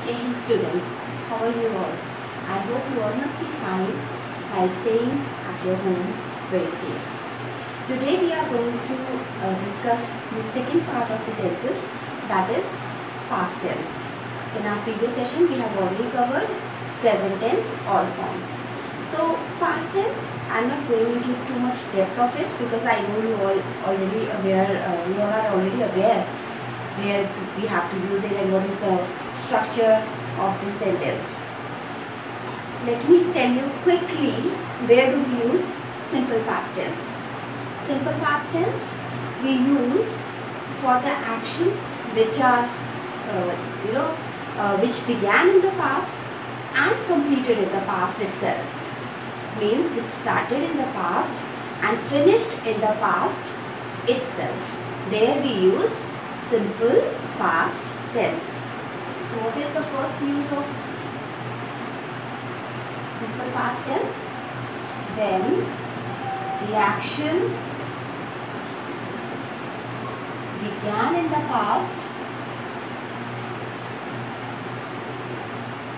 Jai Hind students, how are you all? I hope you all must be fine while staying at your home very safe. Today we are going to discuss the second part of the tenses, that is past tense. In our previous session we have already covered present tense, all forms. So past tense, I am not going into too much depth of it because I know you all already aware, you all are already aware where we have to use it and what is the structure of the sentence. Let me tell you quickly where do we use simple past tense. Simple past tense we use for the actions which are which began in the past and completed in the past itself. Means which started in the past and finished in the past itself. There we use simple past tense. So what is the first use of simple past tense? When the action began in the past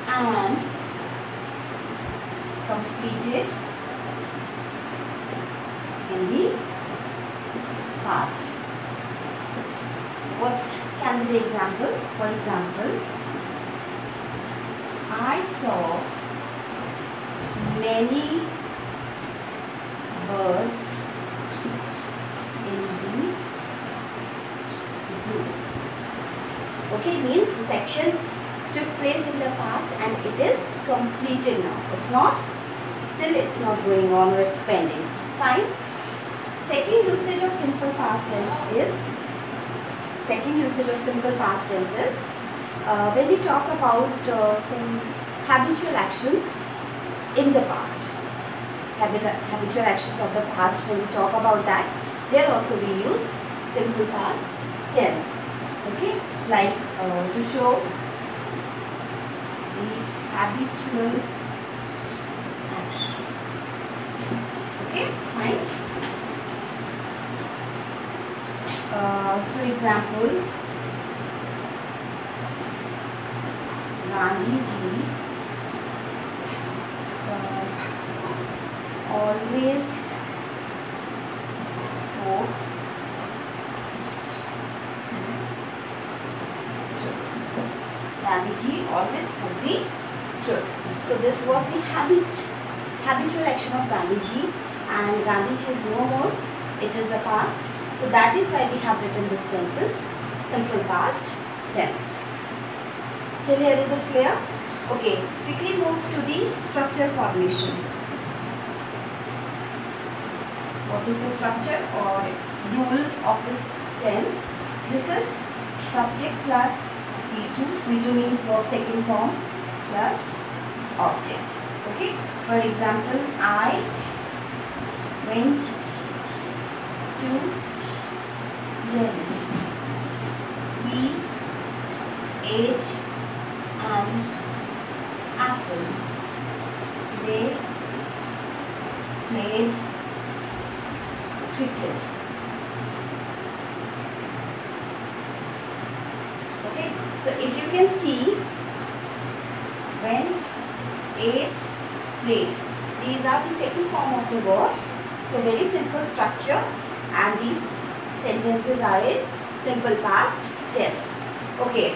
and completed in the past. What can be the example? For example, I saw many birds in the zoo. Okay, means this action took place in the past and it is completed now. It's not going on or it's pending. Fine. Second usage of simple past tense is when we talk about some habitual actions in the past. Habitual actions of the past, when we talk about that, there also we use simple past tense. Okay, like to show the habitual action. Okay, fine. For example, Gandhiji always spoke truth. Gandhiji always spoke the truth. So this was the habitual action of Gandhiji, and Gandhiji is no more. It is a past. So that is why we have written this tenses simple past tense. Till here is it clear? Okay, quickly move to the structure formation. What is the structure or rule of this tense? This is subject plus V2. V2 means verb second form plus object. Okay. For example, I went to Delhi. We ate an apple. They played cricket. Okay, so if you can see, went, ate, played. These are the second form of the verbs. So very simple structure, and these sentences are in simple past tense. Okay,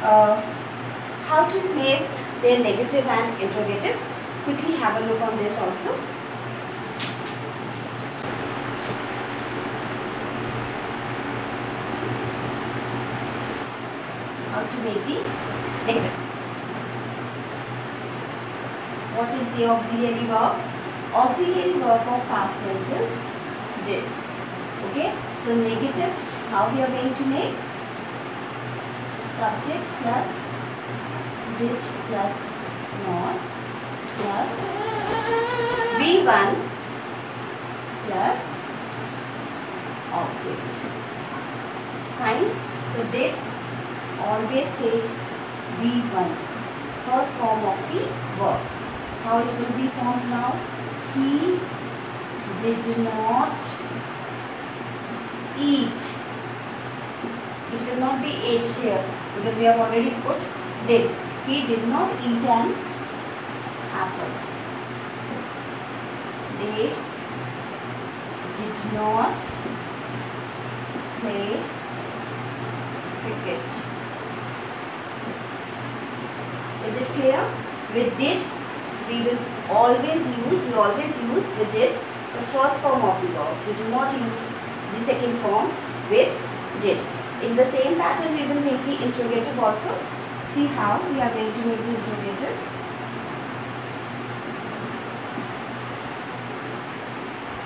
how to make their negative and interrogative? Quickly have a look on this also. How to make the negative. What is the auxiliary verb? Auxiliary verb of past tense is did. Okay, so negative, how we are going to make? Subject plus did plus not plus V1 plus object. Fine. So did always take V1, first form of the verb. How it will be formed now? He did not eat. It will not be ate here because we have already put did. He did not eat an apple. They did not play cricket. Is it clear? With did, we always use with did the first form of the verb. We do not use the second form with did. In the same pattern, we will make the interrogative also. See how we are going to make the interrogative.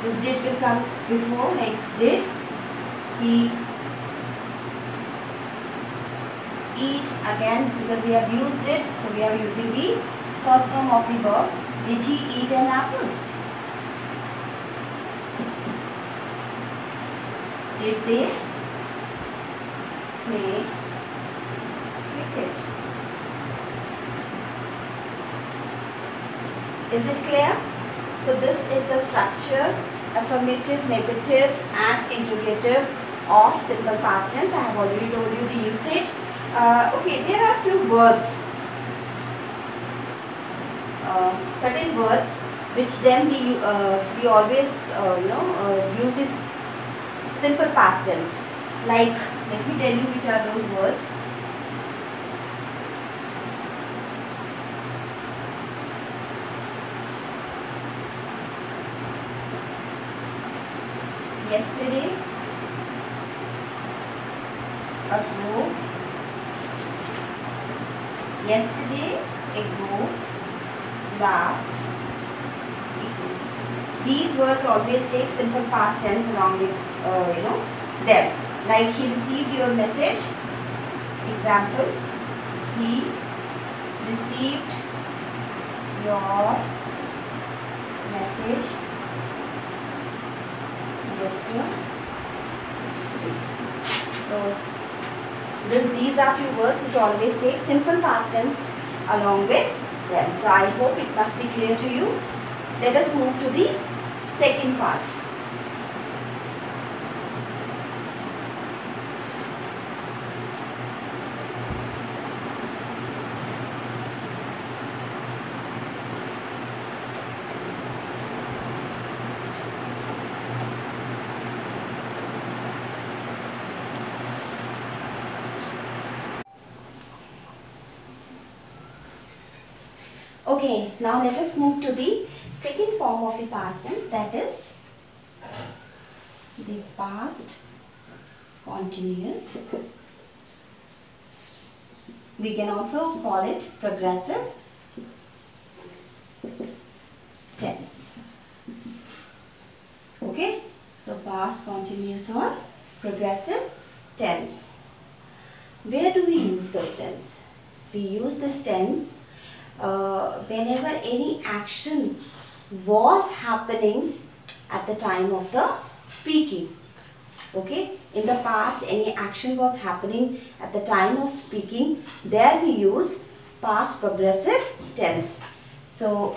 This did will come before, like did he eat, again because we have used it, so we are using the first form of the verb. Did he eat an apple? Did they play cricket? Is it clear? So this is the structure, affirmative, negative and interrogative of simple past tense. I have already told you the usage. Okay, there are few words, certain words which then we always use this simple past tense. Like, let me tell you which are those words. Yesterday, ago, yesterday, ago, last, etc. These words always take simple past tense along with them. Like, he received your message. Example, he received your message yesterday. So these are few words which always take simple past tense along with them. So I hope it must be clear to you. Let us move to the second part. Okay, now let us move to the second form of the past tense, that is the past continuous. We can also call it progressive tense. Okay, so past continuous or progressive tense. Where do we use this tense? We use this tense whenever any action was happening at the time of the speaking. Okay, in the past any action was happening at the time of speaking, there we use past progressive tense. So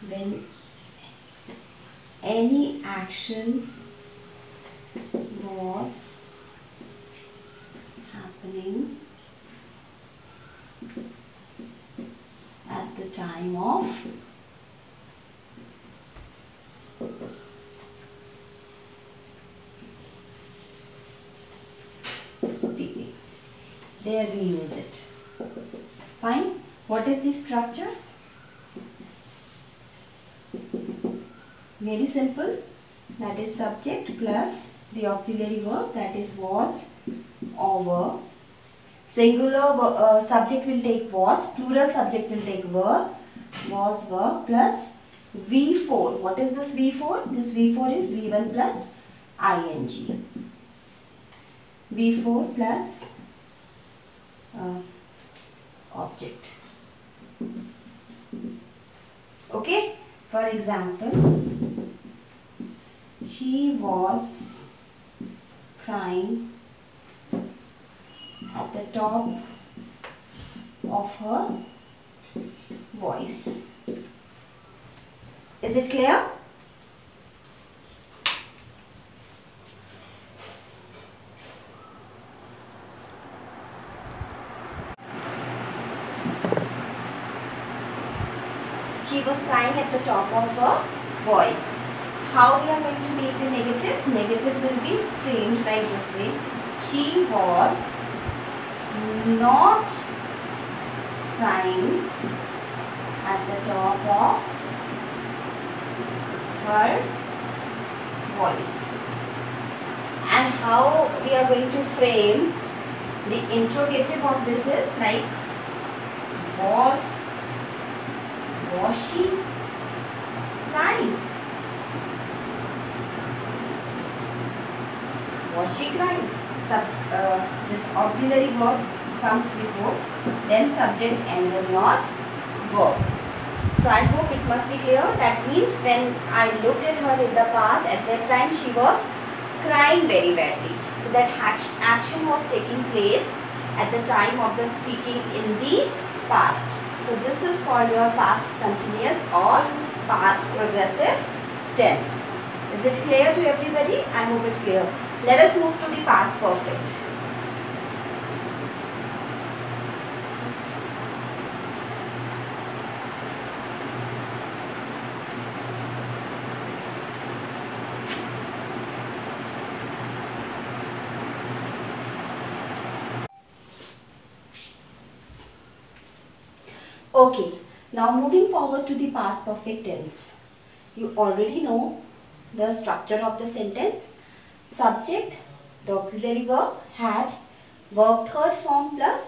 when any action was happening at the time of speaking, there we use it. Fine. What is the structure? Very simple. That is subject plus the auxiliary verb, that is was or were. Singular subject will take was, plural subject will take were, was, were plus V4. What is this V4? This V4 is V1 plus ing. V4 plus object. Okay, for example, she was crying at the top of her voice. Is it clear? She was crying at the top of her voice. How we are going to make the negative? Negative will be framed like this way. She was not crying at the top of her voice. And how we are going to frame the interrogative of this is like, was she crying? Was she crying? This auxiliary verb comes before, then subject and then your verb. So I hope it must be clear. That means when I looked at her in the past, at that time she was crying very badly. So that action was taking place at the time of the speaking in the past. So this is called your past continuous or past progressive tense. Is it clear to everybody? I hope it's clear. Let us move to the past perfect. Okay, now moving forward to the past perfect tense. You already know the structure of the sentence. Subject, the auxiliary verb, had, verb third form plus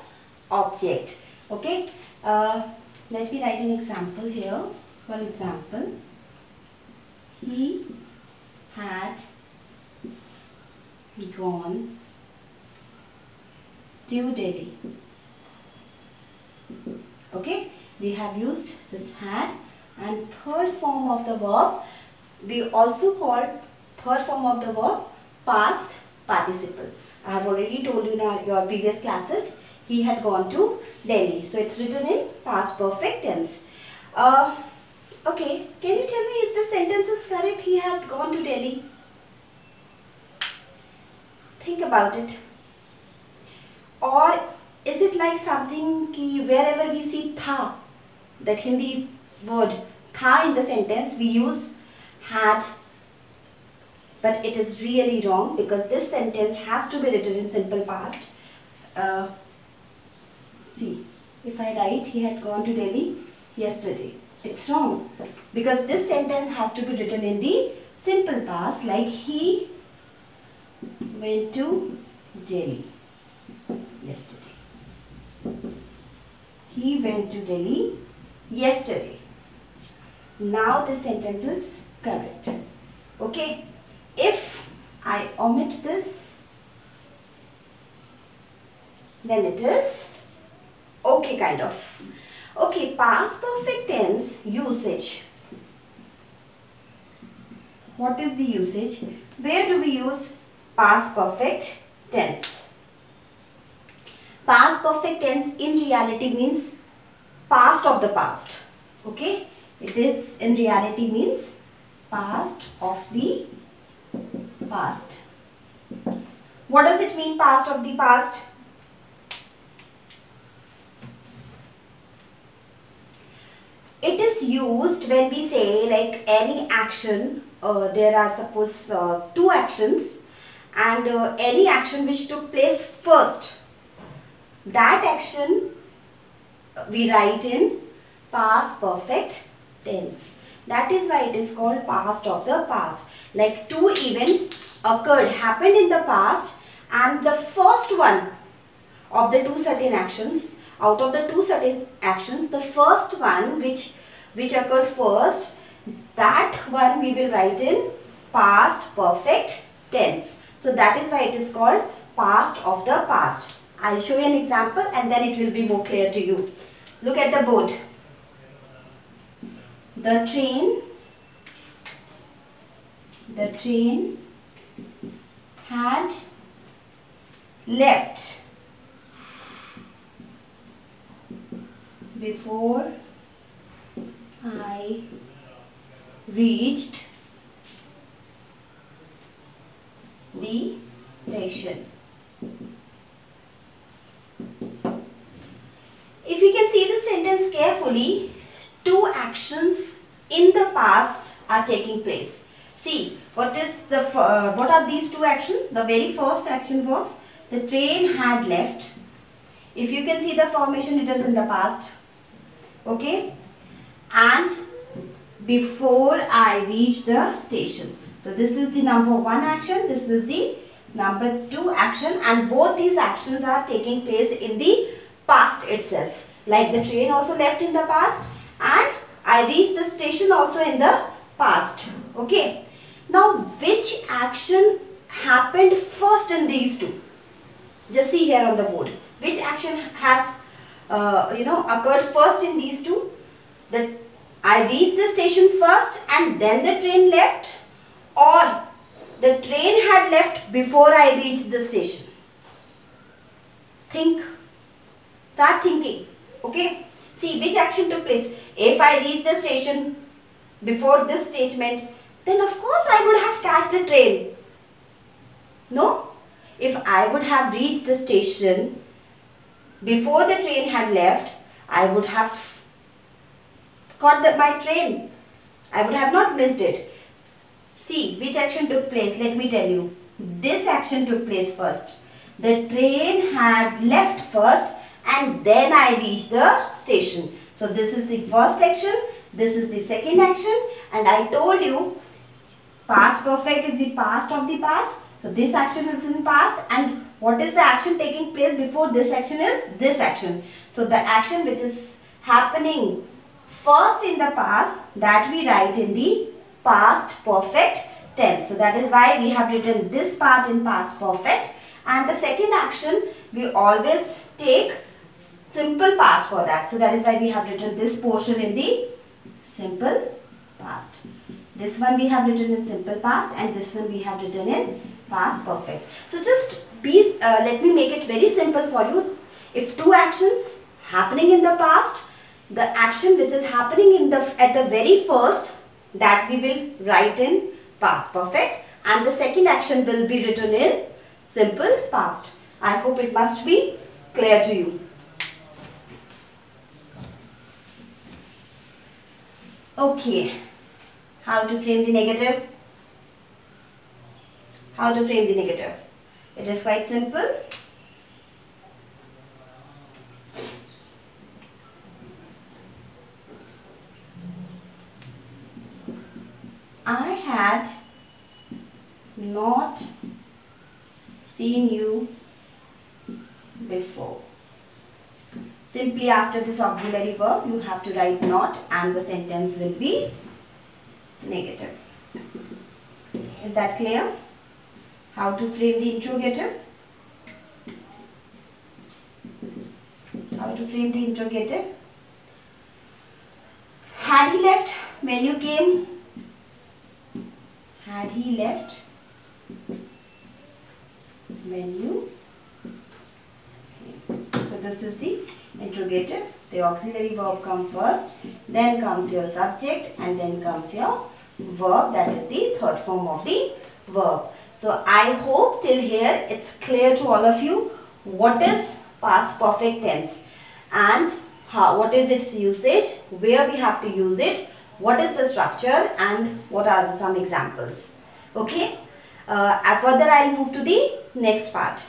object. Okay, let me write an example here. For example, he had gone to Delhi. Okay, we have used this had, and third form of the verb, we also call third form of the verb past participle. I have already told you in your previous classes, he had gone to Delhi. So it's written in past perfect tense. Okay, can you tell me, is the sentence is correct? He had gone to Delhi. Think about it. Or is it like something ki wherever we see tha, that Hindi word tha in the sentence, we use had, but it is really wrong because this sentence has to be written in simple past. See, if I write he had gone to Delhi yesterday, it's wrong because this sentence has to be written in the simple past, like he went to Delhi yesterday. He went to Delhi yesterday. Now this sentence is correct. Okay. If I omit this, then it is okay kind of. Okay, past perfect tense usage. What is the usage? Where do we use past perfect tense? Past perfect tense in reality means past of the past. Okay, it is in reality means past of the past. What does it mean, past of the past? It is used when we say like any action, there are suppose two actions, and any action which took place first, that action we write in past perfect tense. That is why it is called past of the past. Like two events happened in the past, and the first one of the two certain actions, out of the two certain actions, the first one which occurred first, that one we will write in past perfect tense. So that is why it is called past of the past. I will show you an example and then it will be more clear to you. Look at the board. The train had left before I reached the station. If you can see the sentence carefully, two actions in the past are taking place. See, what are these two actions? The very first action was the train had left. If you can see the formation, it is in the past. Okay, and before I reach the station. So this is the number one action, this is the number two action, and both these actions are taking place in the past itself. Like the train also left in the past and I reached the station also in the past. Okay. Now which action happened first in these two? Just see here on the board. Which action has occurred first in these two? That I reached the station first and then the train left, or the train had left before I reached the station? Think. Start thinking. Okay. See which action took place. If I reached the station before this statement, then of course I would have catched the train. No? If I would have reached the station before the train had left, I would have caught my train. I would have not missed it. See which action took place. Let me tell you. This action took place first. The train had left first and then I reached the station. So this is the first action. This is the second action. And I told you past perfect is the past of the past. So this action is in past, and what is the action taking place before this action is this action. So the action which is happening first in the past, that we write in the past perfect tense. So that is why we have written this part in past perfect, and the second action we always take simple past for that. So that is why we have written this portion in the simple past. This one we have written in simple past and this one we have written in past perfect. So just let me make it very simple for you. It's two actions happening in the past. The action which is happening at the very first, that we will write in past perfect, and the second action will be written in simple past. I hope it must be clear to you. Okay. How to frame the negative? How to frame the negative? It is quite simple. I had not seen you before. Simply after this auxiliary verb, you have to write not and the sentence will be negative. Is that clear? How to frame the interrogative? How to frame the interrogative? Had he left when you came? Had he left when you came? So this is the interrogative. The auxiliary verb comes first, then comes your subject, and then comes your verb, that is the third form of the verb. So I hope till here it's clear to all of you what is past perfect tense and what is its usage, where we have to use it, what is the structure, and what are some examples. Okay. Further I will move to the next part.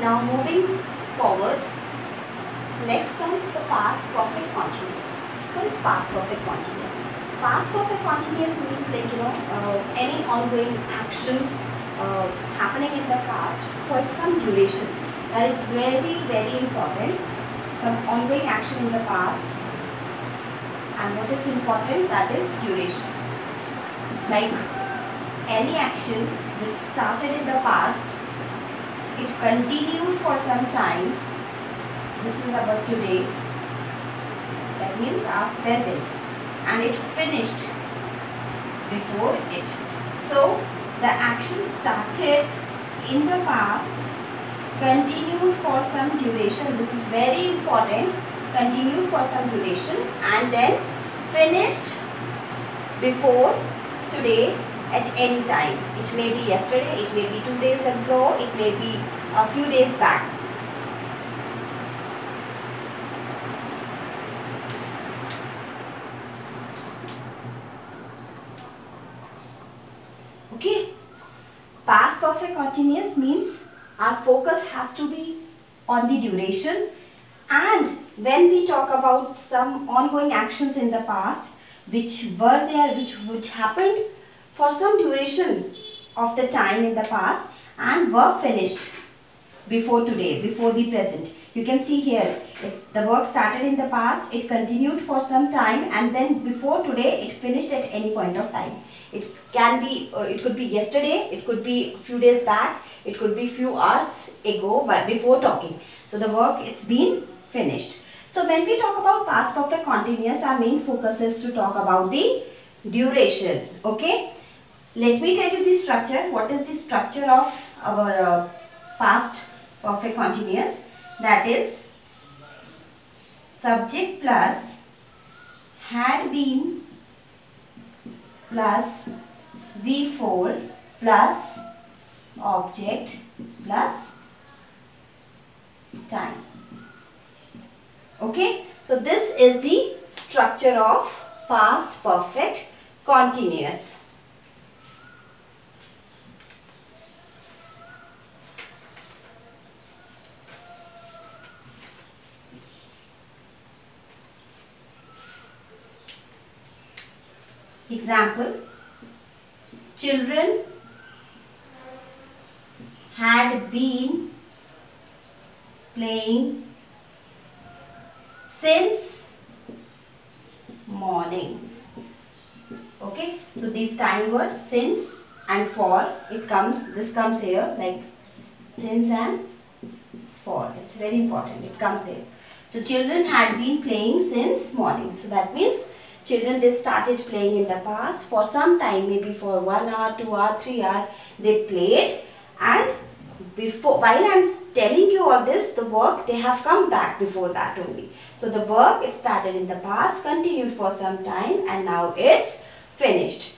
Now moving forward, next comes the past perfect continuous. What is past perfect continuous? Past perfect continuous means any ongoing action happening in the past for some duration. That is very, very important. Some ongoing action in the past, and what is important, that is duration. Like any action which started in the past, it continued for some time. This is about today. That means our present. And it finished before it. So the action started in the past, continued for some duration. This is very important. Continued for some duration and then finished before today, at any time. It may be yesterday, it may be 2 days ago, it may be a few days back. Okay. Past perfect continuous means our focus has to be on the duration, and when we talk about some ongoing actions in the past which were there, which happened for some duration of the time in the past and were finished before today, before the present. You can see here, it's the work started in the past, it continued for some time, and then before today it finished at any point of time. It can be, it could be yesterday, it could be a few days back, it could be few hours ago, but before talking. So the work, it's been finished. So when we talk about past perfect continuous, our main focus is to talk about the duration. Okay. Let me tell you the structure. What is the structure of our past perfect continuous? That is subject plus had been plus V4 plus object plus time. Okay, so this is the structure of past perfect continuous. Example, children had been playing since morning. Okay, so these time words since and for, this comes here like since and for. It's very important, it comes here. So children had been playing since morning. So that means children, they started playing in the past for some time, maybe for 1 hour, 2 hour, 3 hour, they played, and before, while I am telling you all this, the work, they have come back before that only. So the work, it started in the past, continued for some time, and now it's finished.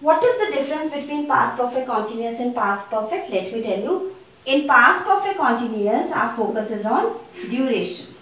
What is the difference between past perfect continuous and past perfect? Let me tell you. In past perfect continuous, our focus is on duration.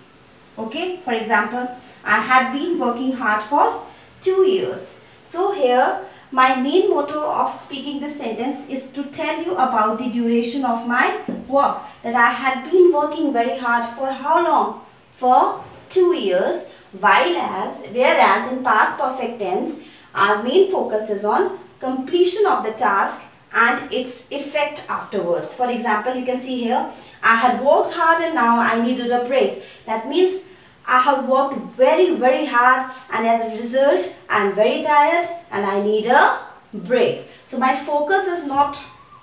Okay, for example, I had been working hard for 2 years. So here, my main motto of speaking this sentence is to tell you about the duration of my work. That I had been working very hard for how long? For 2 years. Whereas in past perfect tense, our main focus is on completion of the task and its effect afterwards. For example, you can see here, I had worked hard and now I needed a break. That means I have worked very hard, and as a result I am very tired and I need a break. So my focus is not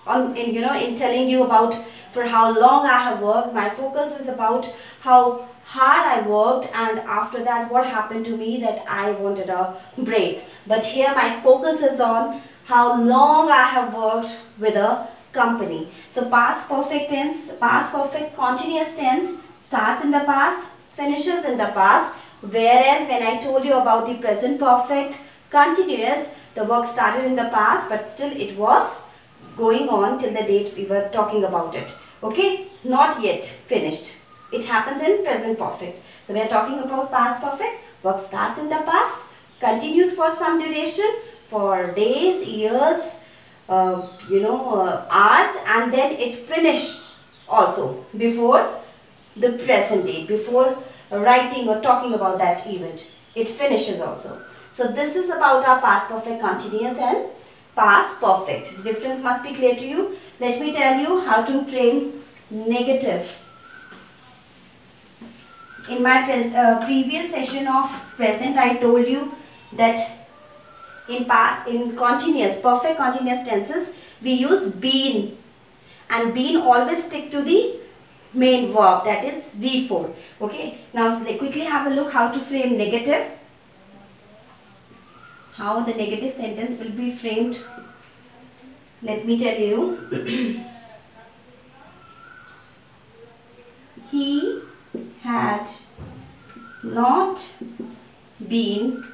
on in telling you about for how long I have worked. My focus is about how hard I worked, and after that what happened to me, that I wanted a break. But here my focus is on how long I have worked with a company. So past perfect tense, past perfect continuous tense starts in the past, finishes in the past, whereas when I told you about the present perfect continuous, the work started in the past but still it was going on till the date we were talking about it. Okay, not yet finished. It happens in present perfect. So we are talking about past perfect. Work starts in the past, continued for some duration, for days, years, hours, and then it finished also before the present date, before writing or talking about that event. It finishes also. So this is about our past perfect continuous and past perfect. The difference must be clear to you. Let me tell you how to frame negative. In my previous session of present, I told you that in continuous, perfect continuous tenses, we use been, and been always stick to the main verb, that is V4. Okay, now so quickly have a look how to frame negative, how the negative sentence will be framed. Let me tell you. He had not been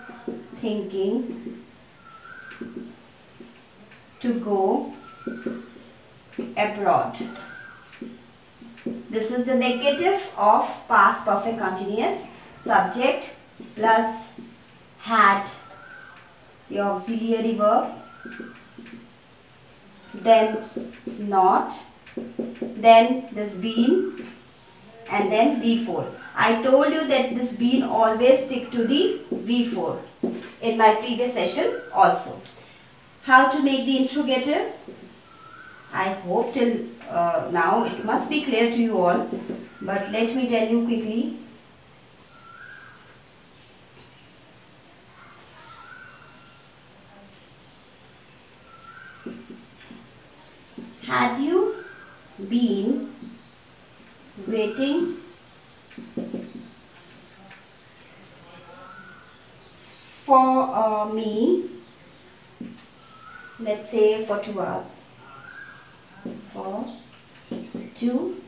thinking to go abroad. This is the negative of past perfect continuous. Subject plus had, the auxiliary verb, then not, then this been, and then V4. I told you that this been always stick to the V4 in my previous session also. How to make the interrogative? I hope till now it must be clear to you all, but let me tell you quickly. Had you been waiting for me, let's say for 2 hours, for 2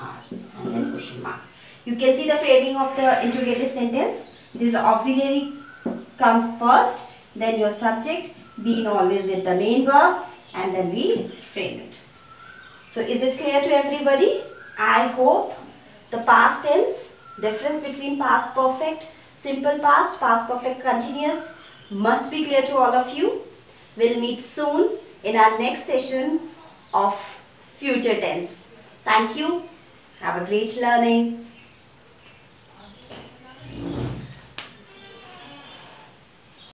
hours, and then question mark. You can see the framing of the interrogative sentence. This auxiliary come first, then your subject, being always with the main verb, and then we frame it. So is it clear to everybody? I hope the past tense, difference between past perfect, simple past, past perfect continuous must be clear to all of you. We'll meet soon in our next session of future tense. Thank you. Have a great learning.